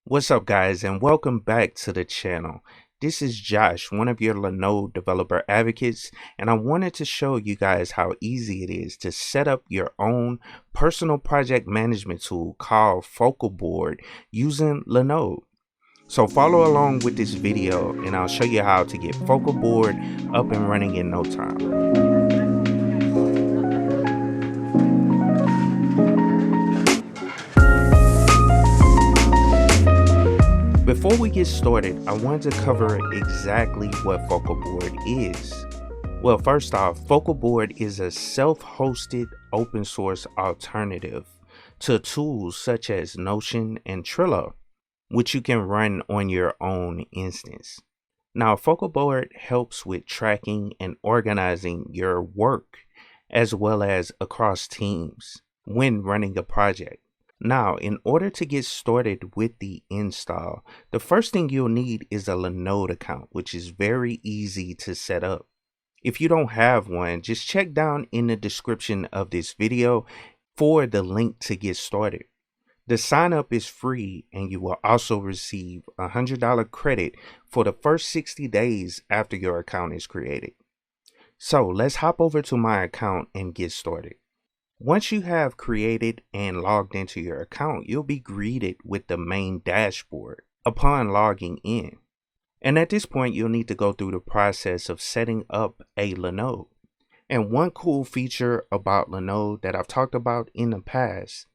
What's up guys, and welcome back to the channel. This is Josh, one of your Linode developer advocates, and I wanted to show you guys how easy it is to set up your own personal project management tool called Focalboard using Linode. So follow along with this video and I'll show you how to get Focalboard up and running in no time. Before we get started, I wanted to cover exactly what Focalboard is. Well, first off, Focalboard is a self-hosted open source alternative to tools such as Notion and Trello, which you can run on your own instance. Now, Focalboard helps with tracking and organizing your work as well as across teams when running a project. Now, in order to get started with the install, the first thing you'll need is a Linode account, which is very easy to set up. If you don't have one, just check down in the description of this video for the link to get started. The sign up is free and you will also receive a $100 credit for the first 60 days after your account is created. So let's hop over to my account and get started. Once you have created and logged into your account, you'll be greeted with the main dashboard upon logging in. And at this point, you'll need to go through the process of setting up a Linode. And one cool feature about Linode that I've talked about in the past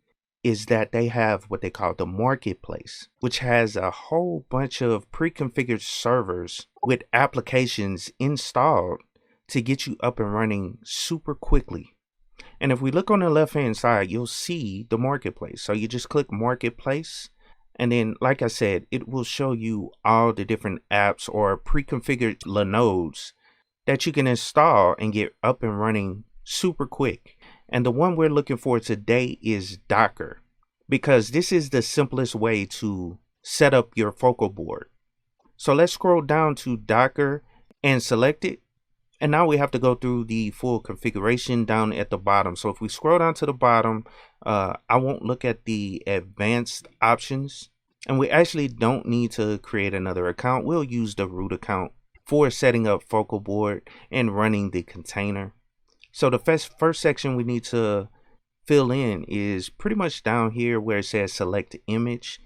is that they have what they call the marketplace, which has a whole bunch of pre-configured servers with applications installed to get you up and running super quickly. And if we look on the left hand side, you'll see the marketplace. So you just click marketplace. And then, like I said, it will show you all the different apps or pre-configured Linodes that you can install and get up and running super quick. And the one we're looking for today is Docker, because this is the simplest way to set up your Focalboard. So let's scroll down to Docker and select it. And now we have to go through the full configuration down at the bottom. So if we scroll down to the bottom, I won't look at the advanced options. And we actually don't need to create another account. We'll use the root account for setting up Focalboard and running the container. So the first section we need to fill in is pretty much down here where it says select image.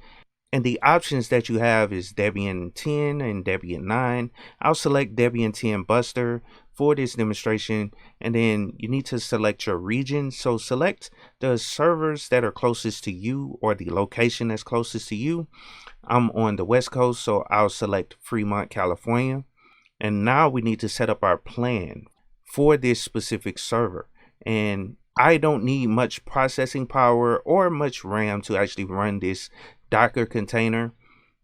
And the options that you have is Debian 10 and Debian 9. I'll select Debian 10 Buster for this demonstration, and then you need to select your region. So select the servers that are closest to you or the location that's closest to you. I'm on the West Coast, so I'll select Fremont, California. And now we need to set up our plan for this specific server. And I don't need much processing power or much RAM to actually run this Docker container.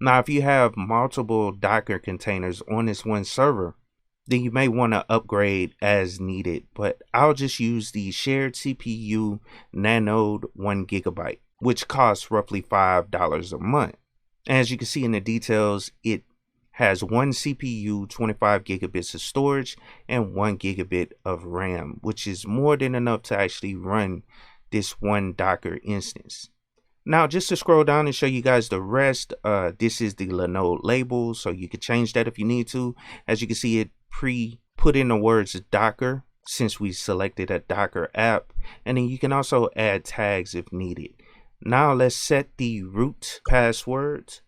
Now, if you have multiple Docker containers on this one server, then you may want to upgrade as needed, but I'll just use the shared CPU Linode 1 GB, which costs roughly $5 a month. As you can see in the details, it has one CPU, 25 gigabits of storage, and 1 gigabit of RAM, which is more than enough to actually run this one Docker instance. Now, just to scroll down and show you guys the rest, this is the Linode label, so you can change that if you need to. As you can see, it put in the words Docker since we selected a Docker app, and then you can also add tags if needed. Now let's set the root password,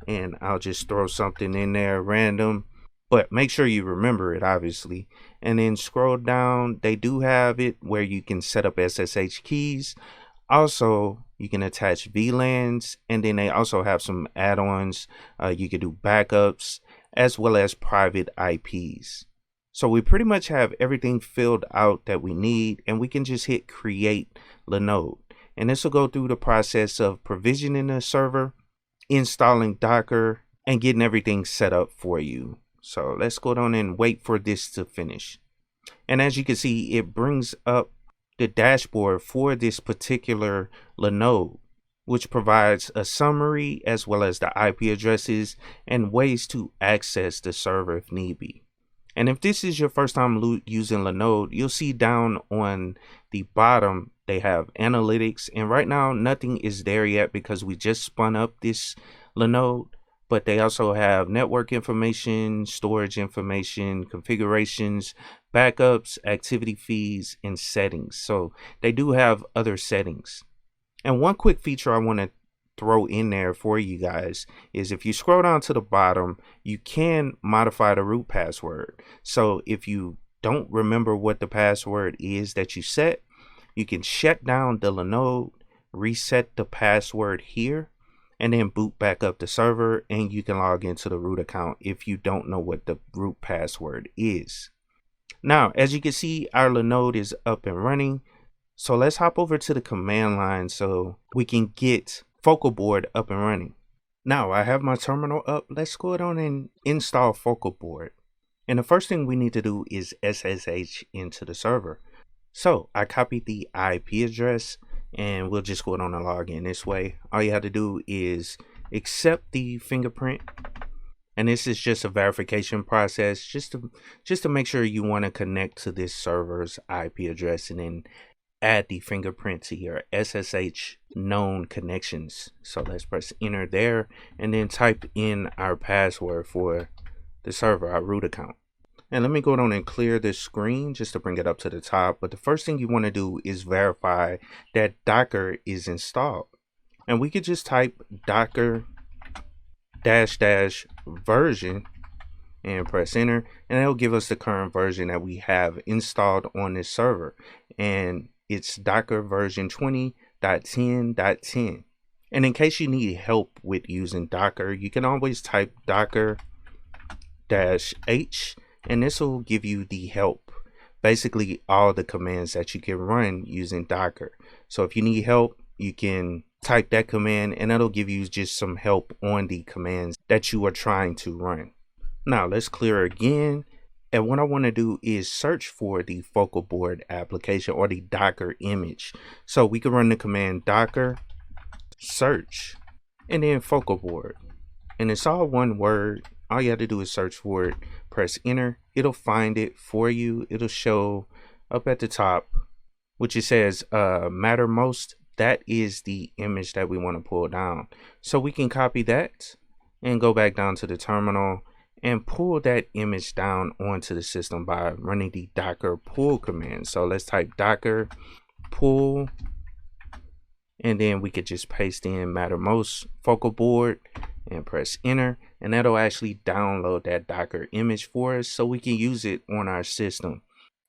and I'll just throw something in there random, but make sure you remember it, obviously. And then scroll down, they do have it where you can set up SSH keys. Also, you can attach VLANs, and then they also have some add-ons. You can do backups as well as private IPs. So we pretty much have everything filled out that we need, and we can just hit create Linode. And this will go through the process of provisioning the server, installing Docker, and getting everything set up for you. So let's go down and wait for this to finish. And as you can see, it brings up the dashboard for this particular Linode, which provides a summary as well as the IP addresses and ways to access the server if need be. And if this is your first time using Linode, you'll see down on the bottom They have analytics, and right now nothing is there yet because we just spun up this Linode. But they also have network information, storage information, configurations, backups, activity feeds, and settings. So they do have other settings. And one quick feature I want to throw in there for you guys is if you scroll down to the bottom, you can modify the root password. So if you don't remember what the password is that you set, you can shut down the Linode, reset the password here, and then boot back up the server, and you can log into the root account if you don't know what the root password is. Now, as you can see, our Linode is up and running. So let's hop over to the command line so we can get Focalboard up and running. Now I have my terminal up. Let's go ahead and install Focalboard. And the first thing we need to do is SSH into the server. So I copied the IP address, and we'll just go on and log in this way. All you have to do is accept the fingerprint, and this is just a verification process just to make sure you want to connect to this server's IP address, and then add the fingerprint to your SSH known connections. So let's press enter there, and then type in our password for the server, our root account. And let me go down and clear this screen just to bring it up to the top. But the first thing you want to do is verify that Docker is installed. And we could just type Docker -- version and press enter, and it'll give us the current version that we have installed on this server. And it's Docker version 20.10.10. And in case you need help with using Docker, you can always type Docker -h, and this will give you the help, basically all the commands that you can run using Docker. So if you need help, you can type that command, and that'll give you just some help on the commands that you are trying to run. Now let's clear again, and what I want to do is search for the Focalboard application or the Docker image. So we can run the command docker search and then Focalboard, and it's all one word. All you have to do is search for it, press enter, it'll find it for you. It'll show up at the top, which it says Mattermost. That is the image that we want to pull down. So we can copy that and go back down to the terminal and pull that image down onto the system by running the docker pull command. So let's type docker pull, and then we could just paste in Mattermost Focalboard and press enter, and that'll actually download that Docker image for us so we can use it on our system.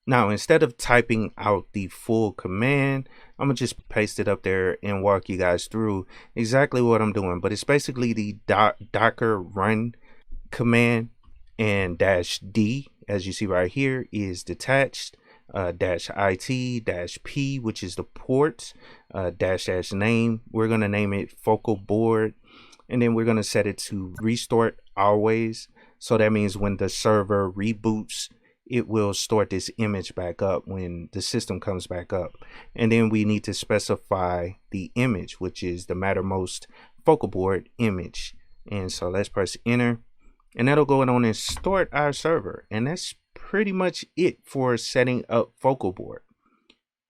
Now, instead of typing out the full command, I'm gonna just paste it up there and walk you guys through exactly what I'm doing. But it's basically the docker run command, and -d, as you see right here, is detached, -it, -p, which is the port, -- name. We're gonna name it Focalboard, and then we're gonna set it to restart always. So that means when the server reboots, it will start this image back up when the system comes back up. And then we need to specify the image, which is the Mattermost Focalboard image. And so let's press enter, and that'll go on and start our server. And that's pretty much it for setting up Focalboard.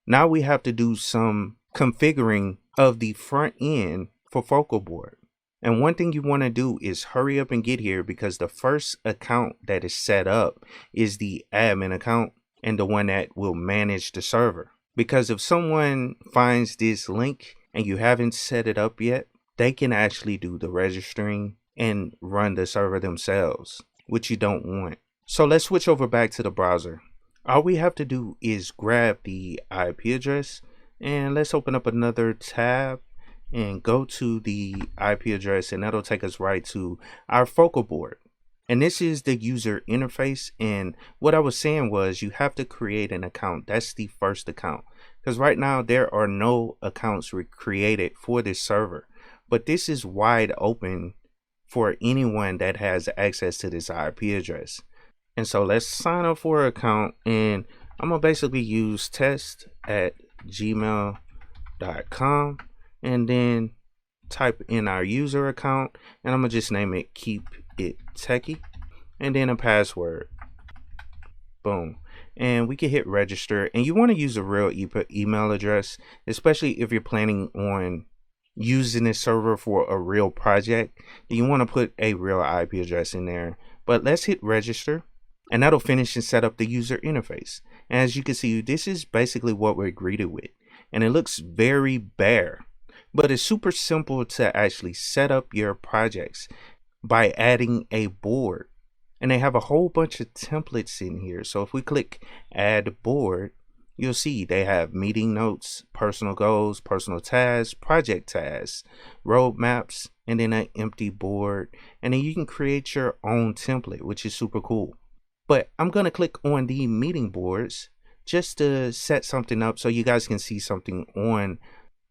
Now we have to do some configuring of the front end for Focalboard. And one thing you want to do is hurry up and get here, because the first account that is set up is the admin account and the one that will manage the server. Because if someone finds this link and you haven't set it up yet, they can actually do the registering and run the server themselves, which you don't want. So let's switch over back to the browser. All we have to do is grab the IP address, and let's open up another tab and go to the IP address, and that'll take us right to our Focalboard. And this is the user interface. And what I was saying was you have to create an account. That's the first account, because right now there are no accounts created for this server, but this is wide open for anyone that has access to this IP address. And so let's sign up for an account, and I'm gonna basically use test@gmail.com, and then type in our user account, and I'm gonna just name it KeepItTechie, and then a password. Boom. and we can hit register. And you want to use a real email address, especially if you're planning on using this server for a real project. You want to put a real IP address in there. But let's hit register, and that'll finish and set up the user interface. And as you can see, this is basically what we're greeted with, and it looks very bare, but it's super simple to actually set up your projects by adding a board. And they have a whole bunch of templates in here. So if we click add board, you'll see they have meeting notes, personal goals, personal tasks, project tasks, roadmaps, and then an empty board. And then you can create your own template, which is super cool. But I'm going to click on the meeting boards just to set something up so you guys can see something on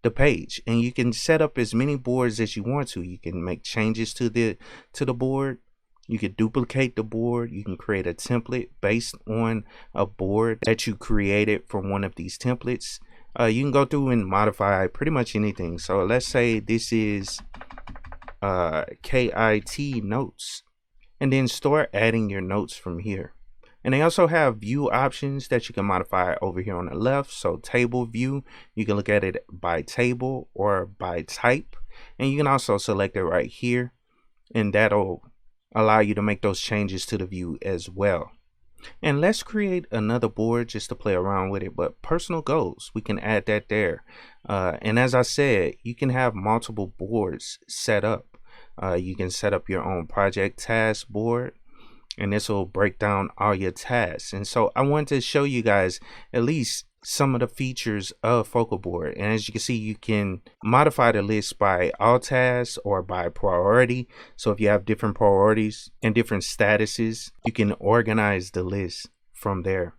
the page. And you can set up as many boards as you want to. You can make changes to the board. You can duplicate the board. You can create a template based on a board that you created from one of these templates. You can go through and modify pretty much anything. So let's say this is KIT notes, and then start adding your notes from here. And they also have view options that you can modify over here on the left. So table view, you can look at it by table or by type, and you can also select it right here, and that'll allow you to make those changes to the view as well. And let's create another board just to play around with it. But personal goals, we can add that there. And as I said, you can have multiple boards set up. You can set up your own project task board, and this will break down all your tasks. And so I wanted to show you guys at least some of the features of Focalboard. And as you can see, you can modify the list by all tasks or by priority. So if you have different priorities and different statuses, you can organize the list from there.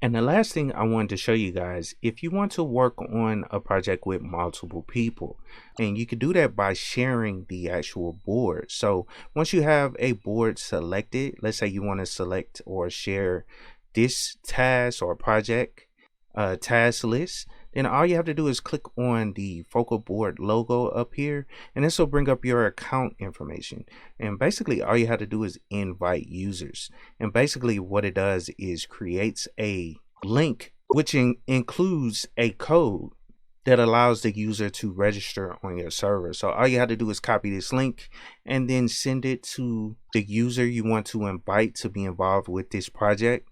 And the last thing I wanted to show you guys, if you want to work on a project with multiple people, and you can do that by sharing the actual board. So once you have a board selected, let's say you want to select or share this task or project task list, then all you have to do is click on the Focalboard logo up here, and this will bring up your account information. And basically all you have to do is invite users, and basically what it does is creates a link which includes a code that allows the user to register on your server. So all you have to do is copy this link and then send it to the user you want to invite to be involved with this project,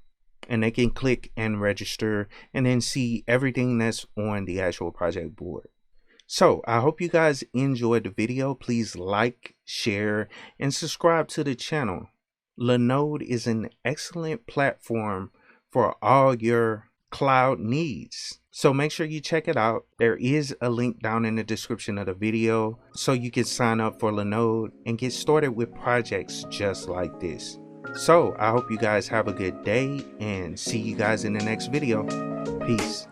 and they can click and register and then see everything that's on the actual project board. So I hope you guys enjoyed the video. Please like, share, and subscribe to the channel. Linode is an excellent platform for all your cloud needs. So make sure you check it out. There is a link down in the description of the video so you can sign up for Linode and get started with projects just like this. So I hope you guys have a good day, and see you guys in the next video. Peace.